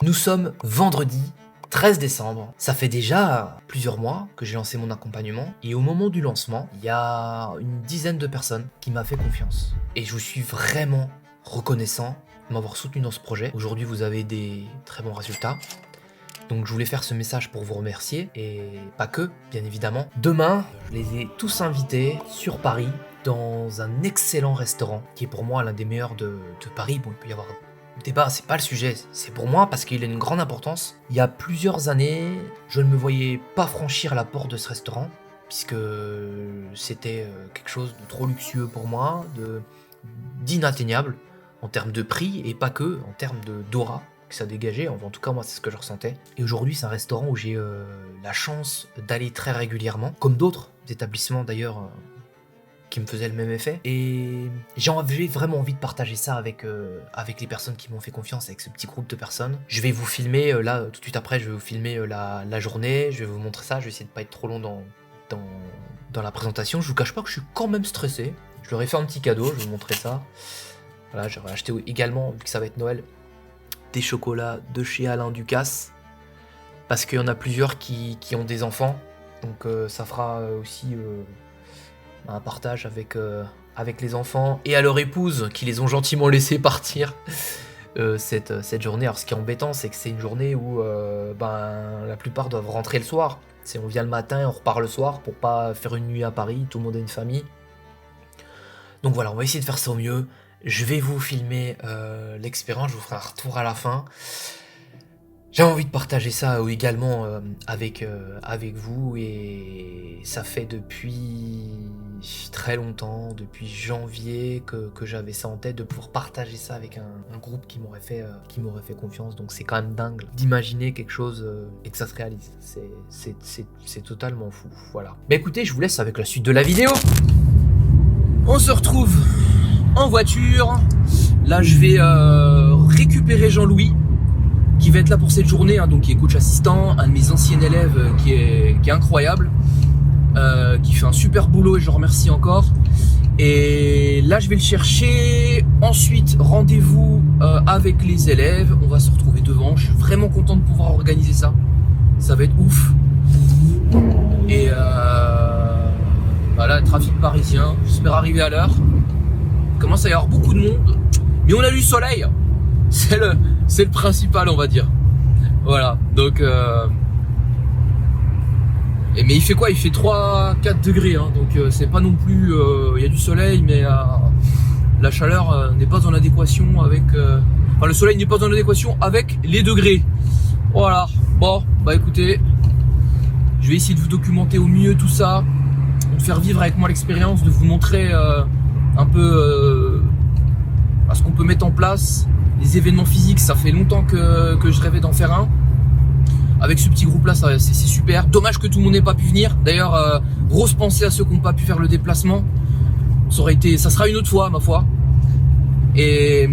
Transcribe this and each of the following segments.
Nous sommes vendredi 13 décembre. Ça fait déjà plusieurs mois que j'ai lancé mon accompagnement et au moment du lancement, il y a une dizaine de personnes qui m'ont fait confiance. Et je vous suis vraiment reconnaissant de m'avoir soutenu dans ce projet. Aujourd'hui, vous avez des très bons résultats. Donc je voulais faire ce message pour vous remercier et pas que, bien évidemment. Demain, je les ai tous invités sur Paris dans un excellent restaurant qui est pour moi l'un des meilleurs de Paris. Bon, il peut y avoir débat, c'est pas le sujet, c'est pour moi parce qu'il a une grande importance. Il y a plusieurs années, je ne me voyais pas franchir la porte de ce restaurant puisque c'était quelque chose de trop luxueux pour moi, d'inatteignable en termes de prix et pas que, en termes d'aura que ça dégageait. En tout cas, moi, c'est ce que je ressentais. Et aujourd'hui, c'est un restaurant où j'ai la chance d'aller très régulièrement, comme d'autres établissements d'ailleurs qui me faisaient le même effet. Et j'ai vraiment envie de partager ça avec les personnes qui m'ont fait confiance, avec ce petit groupe de personnes. Je vais vous filmer, là, tout de suite après, je vais vous filmer la journée, je vais vous montrer ça, je vais essayer de pas être trop long dans la présentation. Je vous cache pas que je suis quand même stressé. Je leur ai fait un petit cadeau, je vais vous montrer ça. Voilà, j'aurais acheté également, vu que ça va être Noël, des chocolats de chez Alain Ducasse, parce qu'il y en a plusieurs qui ont des enfants, donc ça fera aussi un partage avec les enfants et à leur épouse qui les ont gentiment laissés partir cette journée. Alors ce qui est embêtant, c'est que c'est une journée où la plupart doivent rentrer le soir. On vient le matin et on repart le soir pour pas faire une nuit à Paris, tout le monde a une famille. Donc voilà, on va essayer de faire ça au mieux. Je vais vous filmer l'expérience, je vous ferai un retour à la fin. J'ai envie de partager ça également avec vous et ça fait depuis très longtemps, depuis janvier que j'avais ça en tête, de pouvoir partager ça avec un groupe qui m'aurait fait confiance. Donc c'est quand même dingue d'imaginer quelque chose et que ça se réalise. C'est totalement fou, voilà. Mais écoutez, je vous laisse avec la suite de la vidéo. On se retrouve en voiture. Là je vais récupérer Jean-Louis qui va être là pour cette journée, donc qui est coach assistant, un de mes anciens élèves qui est incroyable, qui fait un super boulot et je le remercie encore. Et là je vais le chercher. Ensuite rendez-vous avec les élèves, on va se retrouver devant. Je suis vraiment content de pouvoir organiser ça, ça va être ouf. Et voilà, trafic parisien, j'espère arriver à l'heure. Il commence à y avoir beaucoup de monde, mais on a du soleil, c'est le principal, on va dire. Voilà, donc mais il fait quoi? Il fait 3-4 degrés, donc c'est pas non plus, il y a du soleil, mais la chaleur n'est pas en adéquation avec le soleil n'est pas en adéquation avec les degrés. Voilà, bon, écoutez, je vais essayer de vous documenter au mieux tout ça, de faire vivre avec moi l'expérience, de vous montrer un peu ce qu'on peut mettre en place. Les événements physiques, ça fait longtemps que je rêvais d'en faire un. Avec ce petit groupe là, c'est super. Dommage que tout le monde n'ait pas pu venir. D'ailleurs, grosse pensée à ceux qui n'ont pas pu faire le déplacement. Ça sera une autre fois, ma foi. Et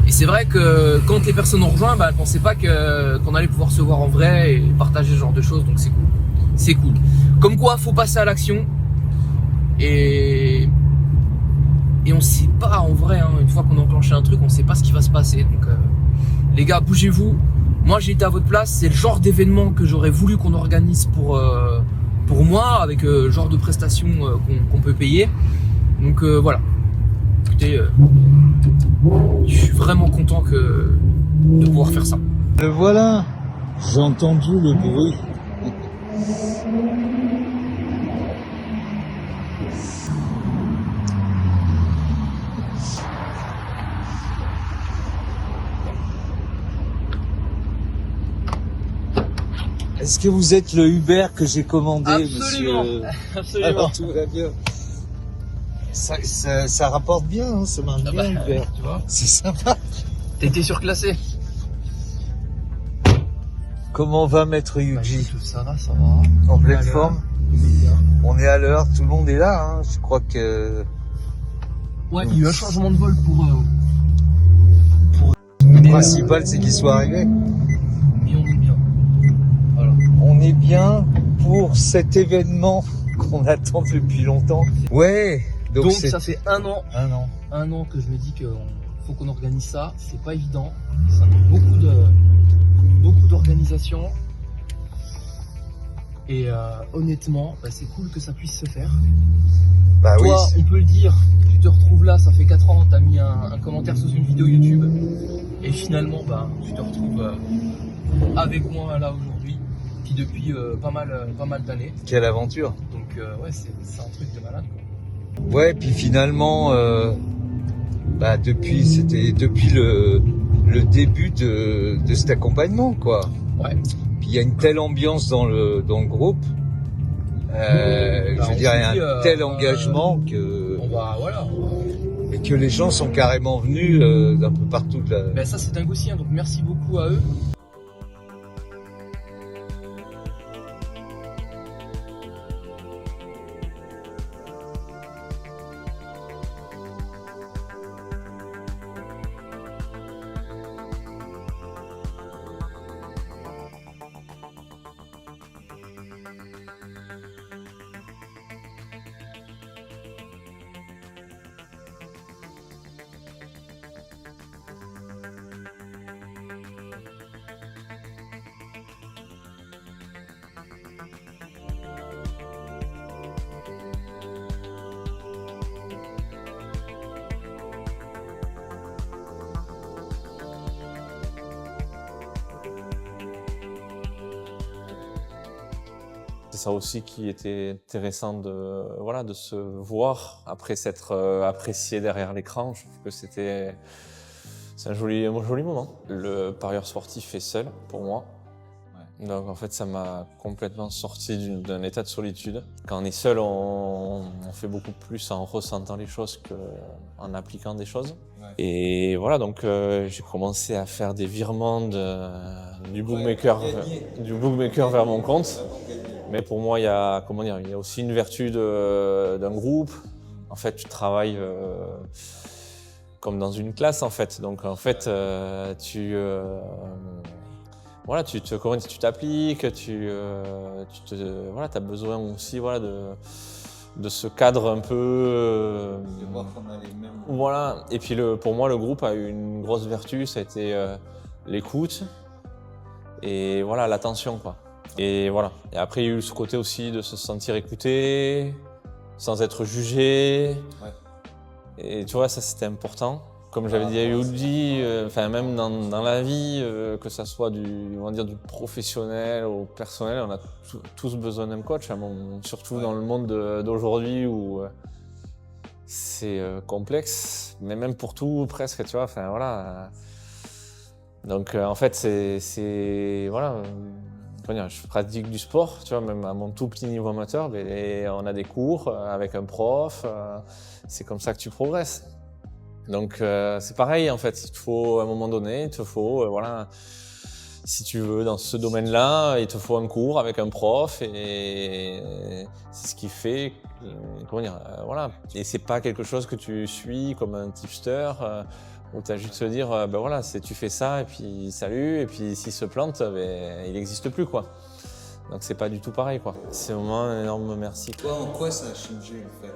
c'est vrai que quand les personnes ont rejoint, elles ne pensaient pas qu'on allait pouvoir se voir en vrai et partager ce genre de choses, donc c'est cool. C'est cool. Comme quoi, faut passer à l'action. Et on sait pas en vrai, une fois qu'on a enclenché un truc, on sait pas ce qui va se passer. Donc les gars, bougez-vous. Moi j'ai été à votre place, c'est le genre d'événement que j'aurais voulu qu'on organise pour moi, avec le genre de prestations qu'on peut payer. Donc voilà. Écoutez, je suis vraiment content de pouvoir faire ça. Le voilà, j'ai entendu le bruit. Est-ce que vous êtes le Uber que j'ai commandé, Absolument, monsieur? absolument. Alors tout va bien. Ça rapporte bien, ça marche bien Uber. Tu vois, C'est sympa. t'as été surclassé. Comment va Maître Yuji? Ça va. En pleine forme. On est à l'heure, tout le monde est là. Je crois que... Ouais, il y a eu un changement de vol pour Le principal, c'est qu'il soit arrivé. mais on est bien. Voilà. On est bien pour cet événement qu'on attend depuis longtemps. Ouais. Donc ça fait un an. Un an. Un an que je me dis qu'il faut qu'on organise ça. C'est pas évident. Ça demande beaucoup de l'organisation. Et honnêtement, c'est cool que ça puisse se faire. Bah Toi, oui. on peut le dire, tu te retrouves là, ça fait 4 ans, t'as mis un commentaire sous une vidéo YouTube. Et finalement, tu te retrouves avec moi là aujourd'hui, puis depuis pas mal d'années. Quelle aventure. Donc ouais, c'est un truc de malade, quoi. Ouais, puis finalement, depuis le début de cet accompagnement, quoi. Ouais. Puis il y a une telle ambiance dans le groupe. Je veux dire, il y a un tel engagement que et que les gens sont carrément venus d'un peu partout de la... Ça c'est dingue aussi, hein, donc merci beaucoup à eux. C'est ça aussi qui était intéressant de se voir après s'être apprécié derrière l'écran. Je trouve que c'est un joli moment. Le parieur sportif est seul pour moi. Ouais. Donc en fait ça m'a complètement sorti d'un état de solitude. Quand on est seul, on fait beaucoup plus en ressentant les choses qu'en appliquant des choses. Ouais. Et voilà, donc j'ai commencé à faire des virements du bookmaker vers mon compte. Mais pour moi, il y a aussi une vertu d'un groupe. En fait, tu travailles comme dans une classe, en fait. Donc, en fait, tu t'appliques, tu as besoin aussi, de ce cadre un peu. De voir qu'on a les mêmes. Voilà. Et puis, pour moi, le groupe a eu une grosse vertu, ça a été l'écoute et l'attention, quoi. Et voilà. Et après, il y a eu ce côté aussi de se sentir écouté, sans être jugé. Ouais. Et tu vois, ça c'était important. Comme j'avais dit, même dans la vie, que ça soit du professionnel au personnel, on a tous besoin d'un coach, surtout dans le monde d'aujourd'hui où c'est complexe, mais même pour tout presque, tu vois. Donc en fait, je pratique du sport, tu vois, même à mon tout petit niveau amateur, mais on a des cours avec un prof, c'est comme ça que tu progresses. Donc c'est pareil en fait, il te faut à un moment donné, si tu veux dans ce domaine-là, il te faut un cours avec un prof et c'est ce qui fait, et c'est pas quelque chose que tu suis comme un tipster. Où tu as juste à se dire, tu fais ça et puis salut, et puis s'il se plante, il n'existe plus, quoi. Donc c'est pas du tout pareil, quoi. C'est vraiment un énorme merci. Toi, en quoi ça a changé, en fait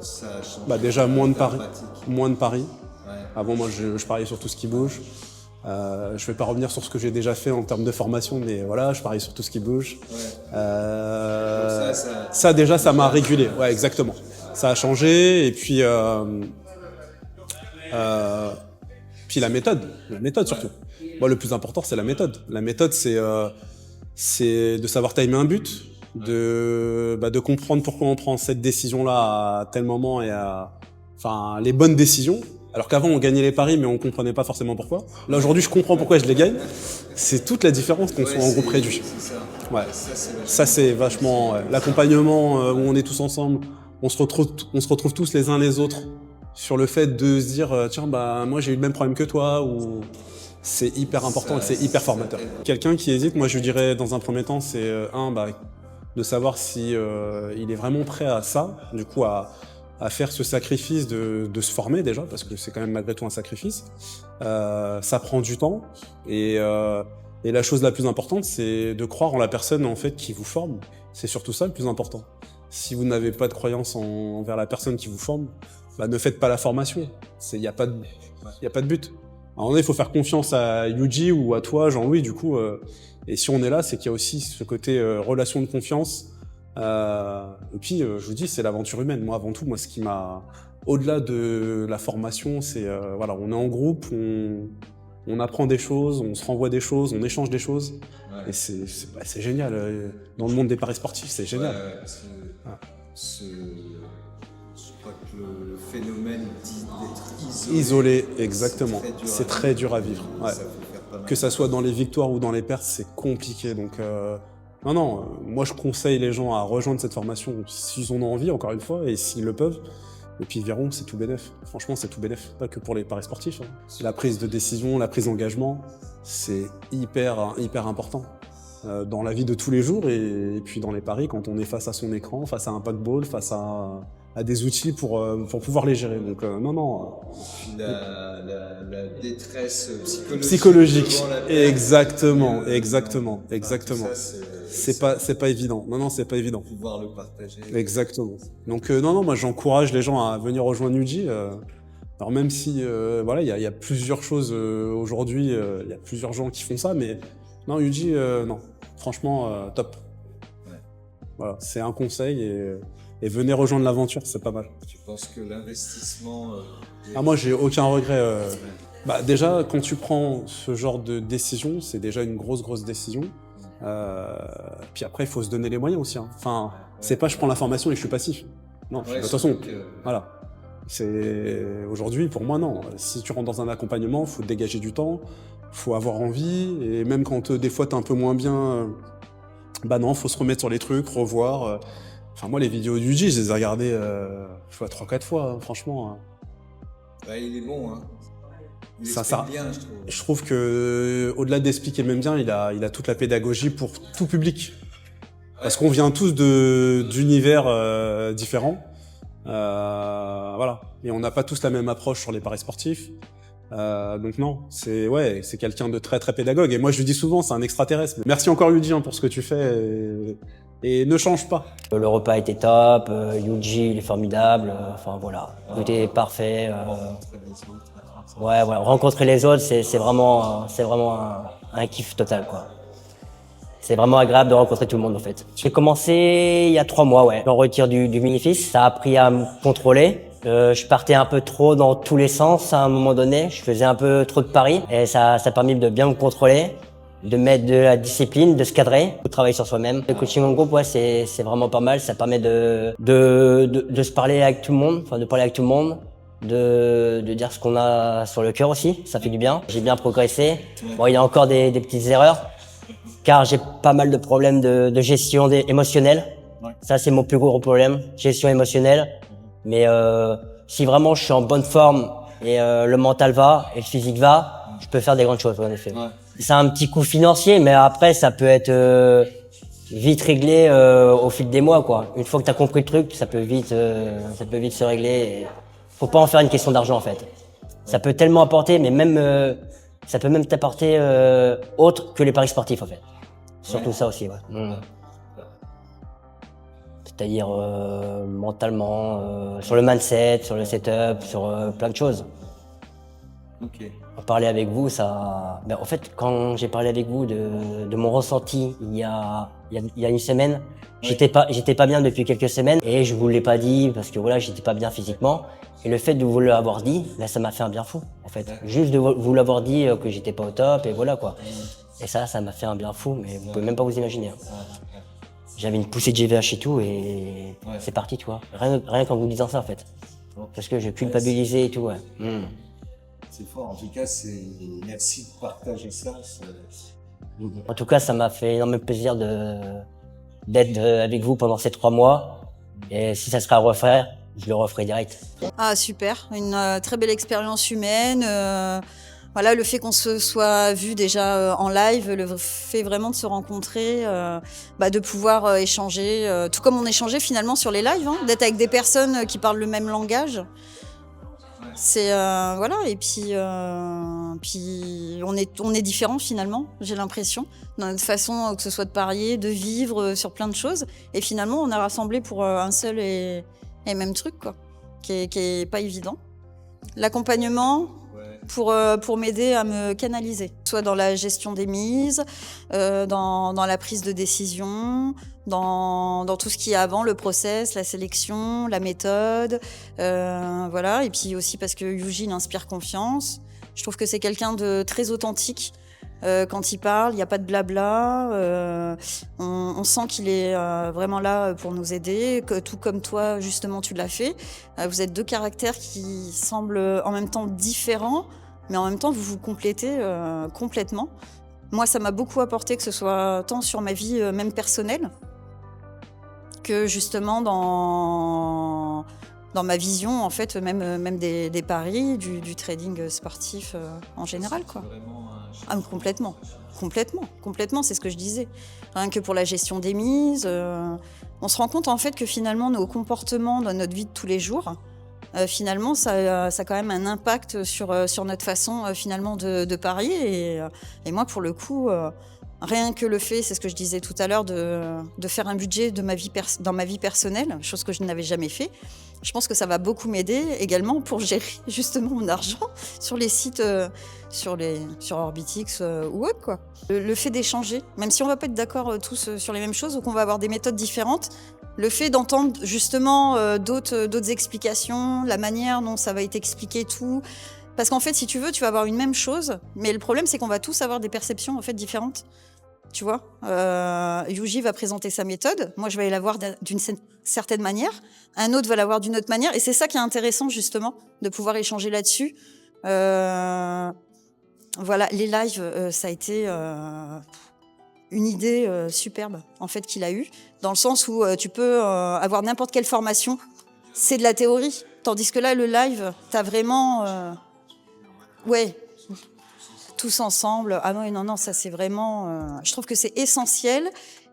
ça a changé déjà, moins de paris. Ouais. Avant, moi, je pariais sur tout ce qui bouge. Je vais pas revenir sur ce que j'ai déjà fait en termes de formation, mais voilà, je parie sur tout ce qui bouge. Ouais. Ça déjà, ça m'a régulé. Ouais, exactement. Ça a changé, et puis... Puis la méthode surtout. Moi, le plus important, c'est la méthode. La méthode, c'est de savoir timer un but, de comprendre pourquoi on prend cette décision-là à tel moment et les bonnes décisions. Alors qu'avant, on gagnait les paris, mais on comprenait pas forcément pourquoi. Là, aujourd'hui, je comprends pourquoi je les gagne. C'est toute la différence qu'on soit en groupe réduit. C'est ça. Ouais. Ça, c'est vachement l'accompagnement où on est tous ensemble. On se retrouve tous les uns les autres sur le fait de se dire tiens, moi j'ai eu le même problème que toi, ou c'est hyper important et c'est hyper formateur. Quelqu'un qui hésite, moi je lui dirais dans un premier temps, c'est de savoir si il est vraiment prêt à ça, du coup à faire ce sacrifice de se former déjà, parce que c'est quand même malgré tout un sacrifice. Ça prend du temps et la chose la plus importante, c'est de croire en la personne en fait qui vous forme. C'est surtout ça le plus important. Si vous n'avez pas de croyance envers la personne qui vous forme, ne faites pas la formation. Il n'y a pas de but. Alors, il faut faire confiance à Yuji ou à toi, Jean-Louis, du coup. Et si on est là, c'est qu'il y a aussi ce côté relation de confiance. Et puis, je vous dis, c'est l'aventure humaine. Moi, avant tout, ce qui m'a... Au-delà de la formation, c'est... voilà, on est en groupe, on apprend des choses, on se renvoie des choses, on échange des choses. Ouais. Et c'est génial. Dans le monde des paris sportifs, c'est génial. Ouais, parce que je crois que le phénomène d'être isolé, exactement. C'est très dur à vivre. Ouais. Que ça soit dans les victoires ou dans les pertes, c'est compliqué. Donc, non, moi je conseille les gens à rejoindre cette formation s'ils en ont envie, encore une fois, et s'ils le peuvent. Et puis ils verront que c'est tout bénef. Franchement, c'est tout bénef. Pas que pour les paris sportifs. Hein. La prise de décision, la prise d'engagement, c'est hyper important. Dans la vie de tous les jours et puis dans les paris, quand on est face à son écran, face à un packball, face à des outils pour pouvoir les gérer. Donc non. Puis la détresse psychologique. Exactement. Ça, c'est pas évident. Non, c'est pas évident. Pouvoir le partager. Exactement. Donc non, moi j'encourage les gens à venir rejoindre Yuji. Alors même si voilà, il y a plusieurs choses aujourd'hui, il y a plusieurs gens qui font ça, mais non, Yuji, non. Franchement, top. Ouais. Voilà, c'est un conseil et venez rejoindre l'aventure, c'est pas mal. Tu penses que l'investissement... moi, j'ai aucun regret. Déjà, quand tu prends ce genre de décision, c'est déjà une grosse décision. Puis après, il faut se donner les moyens aussi. Hein. Enfin, c'est pas je prends l'information et je suis passif. Non, de toute façon, voilà. Aujourd'hui, pour moi, non. Si tu rentres dans un accompagnement, il faut te dégager du temps, faut avoir envie, et même quand des fois t'es un peu moins bien, non, faut se remettre sur les trucs, revoir. Enfin, moi, les vidéos du Yuji, je les ai regardées 3-4 fois, hein, franchement. Il est bon, hein. Il ça, explique bien, je trouve. Je trouve que, au-delà d'expliquer même bien, il a toute la pédagogie pour tout public. Parce qu'on vient tous d'univers différents. Voilà. Et on n'a pas tous la même approche sur les paris sportifs. Donc non, c'est quelqu'un de très pédagogue. Et moi, je lui dis souvent, c'est un extraterrestre. Merci encore Yuji pour ce que tu fais. Et ne change pas. Le repas était top, Yuji il est formidable, enfin voilà, tout est parfait. Rencontrer les autres, c'est vraiment un kiff total, quoi. C'est vraiment agréable de rencontrer tout le monde, en fait. J'ai commencé il y a 3 mois, ouais. Je me retire du bénéfice. Ça a appris à me contrôler. Je partais un peu trop dans tous les sens à un moment donné. Je faisais un peu trop de paris. Et ça a permis de bien me contrôler, de mettre de la discipline, de se cadrer, de travailler sur soi-même. Le coaching en groupe, c'est vraiment pas mal. Ça permet de se parler avec tout le monde, de dire ce qu'on a sur le cœur aussi. Ça fait du bien. J'ai bien progressé. Bon, il y a encore des petites erreurs, car j'ai pas mal de problèmes de gestion émotionnelle. Ça, c'est mon plus gros problème, gestion émotionnelle. Mais si vraiment je suis en bonne forme et le mental va et le physique va, je peux faire des grandes choses, en effet. Ouais. C'est un petit coût financier, mais après, ça peut être vite réglé au fil des mois, quoi. Une fois que tu as compris le truc, ça peut vite se régler. Et faut pas en faire une question d'argent, en fait. Ça peut tellement apporter, mais même ça peut même t'apporter autre que les paris sportifs, en fait. Surtout ça aussi, ouais. C'est-à-dire mentalement, sur le mindset, sur le setup, sur plein de choses. Ok. Parler avec vous, ça... en fait, quand j'ai parlé avec vous de mon ressenti il y a une semaine, j'étais pas bien depuis quelques semaines et je vous l'ai pas dit parce que voilà, j'étais pas bien physiquement. Et le fait de vous l'avoir dit, là, ça m'a fait un bien fou, en fait. Juste de vous l'avoir dit que j'étais pas au top et voilà, quoi. Et ça m'a fait un bien fou, mais vous pouvez même pas vous imaginer. Hein. J'avais une poussée de GVH et tout, et c'est parti, tu vois. Rien qu'en vous disant ça, en fait. Parce que je culpabilisais et tout, ouais. C'est fort, en tout cas, merci de partager ça. En tout cas, ça m'a fait énormément plaisir d'être avec vous pendant ces 3 mois. Et si ça serait à refaire, je le referai direct. Ah, super, une très belle expérience humaine. Voilà, le fait qu'on se soit vu déjà en live, le fait vraiment de se rencontrer, de pouvoir échanger, tout comme on échangeait finalement sur les lives, hein, d'être avec des personnes qui parlent le même langage. C'est voilà, et puis on est différents finalement, j'ai l'impression, dans notre façon que ce soit de parier, de vivre sur plein de choses. Et finalement, on a rassemblé pour un seul et même truc, quoi, qui est pas évident. L'accompagnement. pour m'aider à me canaliser, soit dans la gestion des mises, dans la prise de décision, dans tout ce qui est avant, le process, la sélection, la méthode, voilà. Et puis aussi parce que Yuji, il inspire confiance. Je trouve que c'est quelqu'un de très authentique. Quand il parle, il n'y a pas de blabla. On sent qu'il est vraiment là pour nous aider, tout comme toi, justement, tu l'as fait. Vous êtes deux caractères qui semblent en même temps différents, mais en même temps, vous vous complétez complètement. Moi, ça m'a beaucoup apporté, que ce soit tant sur ma vie même personnelle, que justement dans ma vision, en fait, même des paris, du trading sportif en général, quoi. Ah, complètement, c'est ce que je disais. Rien que pour la gestion des mises, on se rend compte en fait que finalement nos comportements dans notre vie de tous les jours, finalement ça a quand même un impact sur notre façon finalement de parier. Et moi pour le coup, rien que le fait, c'est ce que je disais tout à l'heure, de faire un budget dans ma vie personnelle, chose que je n'avais jamais fait. Je pense que ça va beaucoup m'aider également pour gérer justement mon argent sur les sites, sur Orbitix ou autre, quoi. Le fait d'échanger, même si on va pas être d'accord tous sur les mêmes choses ou qu'on va avoir des méthodes différentes, le fait d'entendre justement d'autres explications, la manière dont ça va être expliqué, tout. Parce qu'en fait, si tu veux, tu vas avoir une même chose, mais le problème, c'est qu'on va tous avoir des perceptions en fait différentes. Tu vois, Yuji va présenter sa méthode, moi je vais la voir d'une certaine manière, un autre va la voir d'une autre manière, et c'est ça qui est intéressant justement, de pouvoir échanger là-dessus. Voilà, les lives, ça a été une idée superbe en fait qu'il a eue, dans le sens où tu peux avoir n'importe quelle formation, c'est de la théorie, tandis que là le live, t'as vraiment, ouais. Tous ensemble. Ah non, ça c'est vraiment... je trouve que c'est essentiel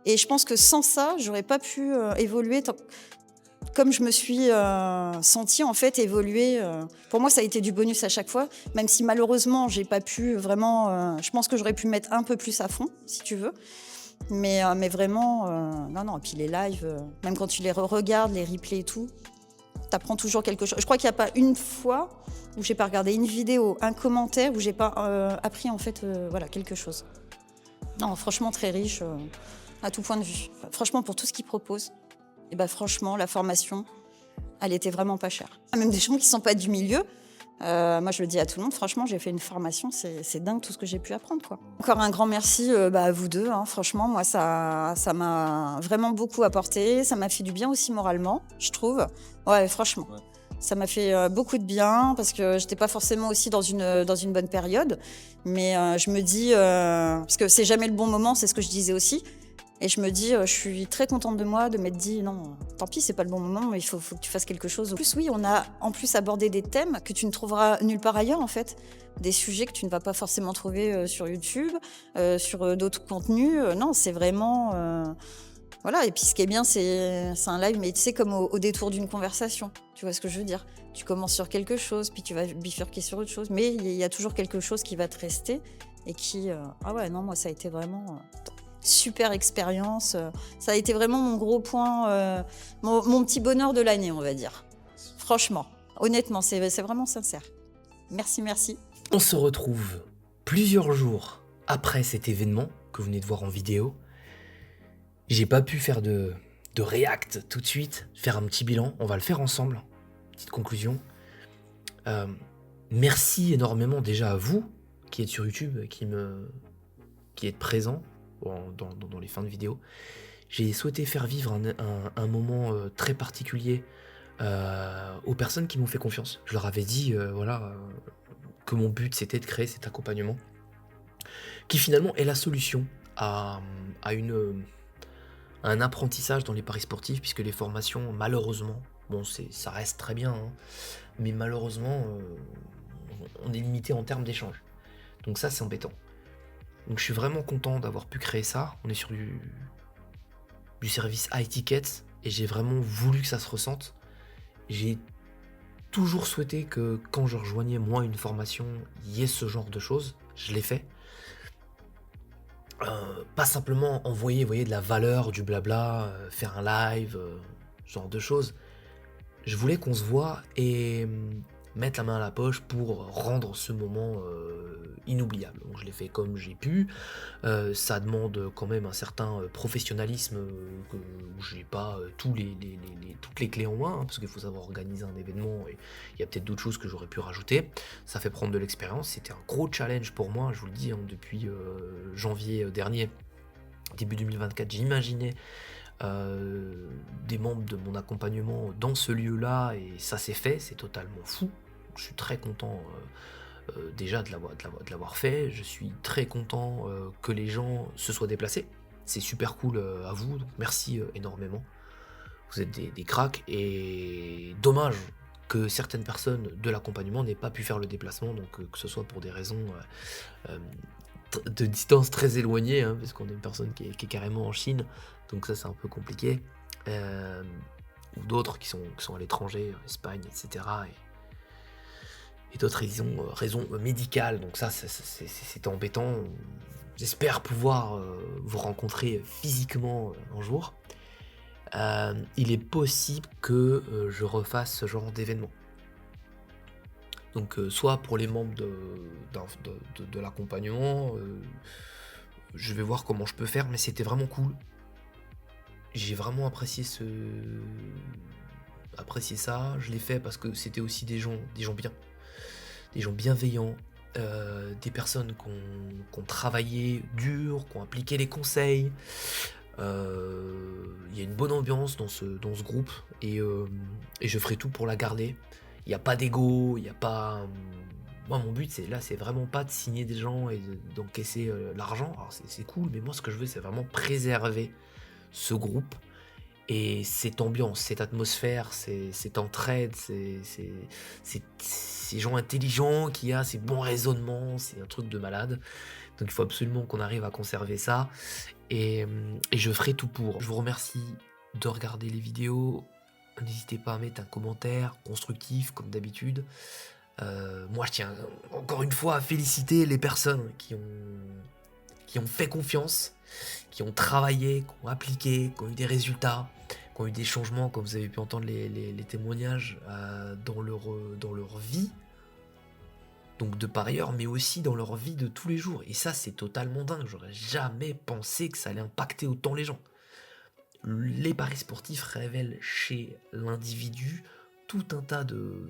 et je pense que sans ça, j'aurais pas pu évoluer comme je me suis sentie en fait évoluer. Pour moi, ça a été du bonus à chaque fois, même si malheureusement, j'ai pas pu vraiment... je pense que j'aurais pu mettre un peu plus à fond, si tu veux. Mais vraiment... non, et puis les lives, même quand tu les regardes, les replays et tout, t'apprends toujours quelque chose. Je crois qu'il n'y a pas une fois où j'ai pas regardé une vidéo, un commentaire, où j'ai pas appris en fait voilà, quelque chose. Non, franchement très riche à tout point de vue. Franchement pour tout ce qu'ils proposent, et ben franchement la formation, elle était vraiment pas chère. Même des gens qui sont pas du milieu, moi je le dis à tout le monde, franchement j'ai fait une formation, c'est dingue tout ce que j'ai pu apprendre, quoi. Encore un grand merci à vous deux, hein. Franchement moi ça m'a vraiment beaucoup apporté, ça m'a fait du bien aussi moralement, je trouve. Ouais, franchement. Ouais. Ça m'a fait beaucoup de bien parce que j'étais pas forcément aussi dans une bonne période. Mais je me dis, parce que c'est jamais le bon moment, c'est ce que je disais aussi. Et je me dis, je suis très contente de moi de m'être dit, non, tant pis, c'est pas le bon moment, mais il faut que tu fasses quelque chose. En plus, oui, on a en plus abordé des thèmes que tu ne trouveras nulle part ailleurs, en fait. Des sujets que tu ne vas pas forcément trouver sur YouTube, sur d'autres contenus. Non, c'est vraiment... Voilà, et puis ce qui est bien, c'est un live, mais tu sais, comme au détour d'une conversation. Tu vois ce que je veux dire? Tu commences sur quelque chose, puis tu vas bifurquer sur autre chose. Mais il y a toujours quelque chose qui va te rester et qui... Ah ouais, non, moi, ça a été vraiment... super expérience. Ça a été vraiment mon gros point, mon petit bonheur de l'année, on va dire. Franchement, honnêtement, c'est vraiment sincère. Merci. On se retrouve plusieurs jours après cet événement que vous venez de voir en vidéo. J'ai pas pu faire de react tout de suite, faire un petit bilan. On va le faire ensemble. Petite conclusion. Merci énormément déjà à vous qui êtes sur YouTube, qui êtes présents dans les fins de vidéo. J'ai souhaité faire vivre un moment très particulier aux personnes qui m'ont fait confiance. Je leur avais dit que mon but c'était de créer cet accompagnement qui finalement est la solution à un apprentissage dans les paris sportifs, puisque les formations, malheureusement, bon, ça reste très bien, hein, mais malheureusement, on est limité en termes d'échange. Donc ça, c'est embêtant. Donc je suis vraiment content d'avoir pu créer ça. On est sur du service high ticket, et j'ai vraiment voulu que ça se ressente. J'ai toujours souhaité que quand je rejoignais moi une formation, il y ait ce genre de choses. Je l'ai fait. Pas simplement envoyer de la valeur, du blabla, faire un live, ce genre de choses. Je voulais qu'on se voit et mettre la main à la poche pour rendre ce moment inoubliable. Donc je l'ai fait comme j'ai pu. Ça demande quand même un certain professionnalisme où j'ai pas toutes les clés en main, hein, parce qu'il faut savoir organiser un événement et il y a peut-être d'autres choses que j'aurais pu rajouter. Ça fait prendre de l'expérience. C'était un gros challenge pour moi, je vous le dis, hein, depuis janvier dernier, début 2024, j'imaginais des membres de mon accompagnement dans ce lieu-là et ça s'est fait, c'est totalement fou. Je suis très content déjà de l'avoir fait, je suis très content que les gens se soient déplacés, c'est super cool à vous, donc merci énormément, vous êtes des cracks et dommage que certaines personnes de l'accompagnement n'aient pas pu faire le déplacement, donc que ce soit pour des raisons de distance très éloignée, hein, parce qu'on est une personne qui est carrément en Chine, donc ça c'est un peu compliqué, ou d'autres qui sont à l'étranger, en Espagne, etc. Et d'autres raisons médicales, donc ça c'est embêtant. J'espère pouvoir vous rencontrer physiquement un jour. Il est possible que je refasse ce genre d'événement. Donc soit pour les membres de l'accompagnement, je vais voir comment je peux faire, mais c'était vraiment cool. J'ai vraiment apprécié ça, je l'ai fait parce que c'était aussi des gens bien, des gens bienveillants, des personnes qui ont travaillé dur, qui ont appliqué les conseils. Il y a une bonne ambiance dans ce groupe et je ferai tout pour la garder. Il n'y a pas d'ego, il n'y a pas... Moi, mon but, c'est vraiment pas de signer des gens et d'encaisser l'argent. Alors, c'est cool, mais moi, ce que je veux, c'est vraiment préserver ce groupe et cette ambiance, cette atmosphère, cette entraide, ces gens intelligents qui a ces bons raisonnements, c'est un truc de malade. Donc, il faut absolument qu'on arrive à conserver ça et je ferai tout pour. Je vous remercie de regarder les vidéos. N'hésitez pas à mettre un commentaire constructif comme d'habitude. Moi je tiens encore une fois à féliciter les personnes qui ont fait confiance, qui ont travaillé, qui ont appliqué, qui ont eu des résultats, qui ont eu des changements, comme vous avez pu entendre les témoignages dans leur vie, donc de par ailleurs, mais aussi dans leur vie de tous les jours. Et ça c'est totalement dingue, j'aurais jamais pensé que ça allait impacter autant les gens. Les paris sportifs révèlent chez l'individu tout un tas de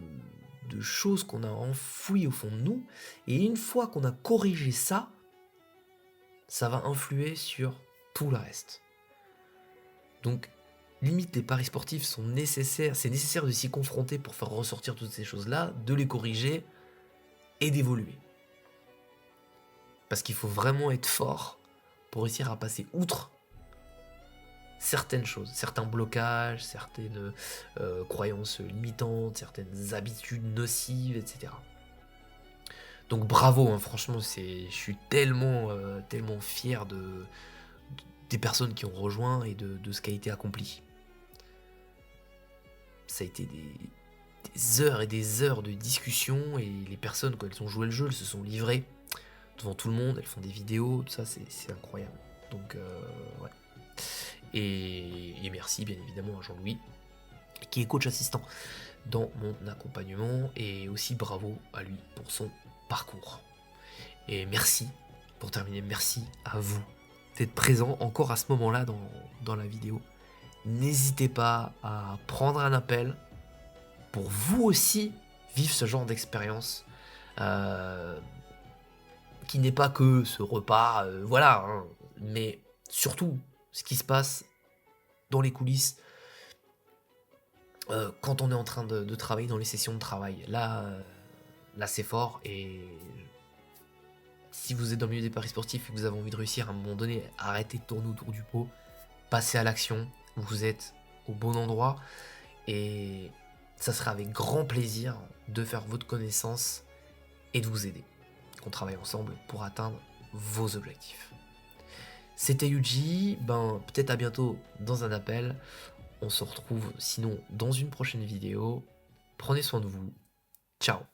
choses qu'on a enfouies au fond de nous, et une fois qu'on a corrigé ça, ça va influer sur tout le reste. Donc, limite, les paris sportifs sont nécessaires, c'est nécessaire de s'y confronter pour faire ressortir toutes ces choses-là, de les corriger et d'évoluer. Parce qu'il faut vraiment être fort pour réussir à passer outre certaines choses, certains blocages, certaines croyances limitantes, certaines habitudes nocives, etc. Donc bravo, hein, franchement, je suis tellement fier des personnes qui ont rejoint et de ce qui a été accompli. Ça a été des heures et des heures de discussion et les personnes, quand elles ont joué le jeu, elles se sont livrées devant tout le monde, elles font des vidéos, tout ça, c'est incroyable. Donc ouais. Et merci bien évidemment à Jean-Louis qui est coach assistant dans mon accompagnement et aussi bravo à lui pour son parcours. Et merci, pour terminer, merci à vous d'être présent encore à ce moment-là dans la vidéo. N'hésitez pas à prendre un appel pour vous aussi vivre ce genre d'expérience qui n'est pas que ce repas, voilà, hein, mais surtout ce qui se passe dans les coulisses quand on est en train de travailler dans les sessions de travail. Là c'est fort et si vous êtes dans le milieu des paris sportifs et que vous avez envie de réussir à un moment donné, arrêtez de tourner autour du pot, passez à l'action, vous êtes au bon endroit et ça sera avec grand plaisir de faire votre connaissance et de vous aider. Qu'on travaille ensemble pour atteindre vos objectifs. C'était Yuji, peut-être à bientôt dans un appel. On se retrouve sinon dans une prochaine vidéo. Prenez soin de vous. Ciao.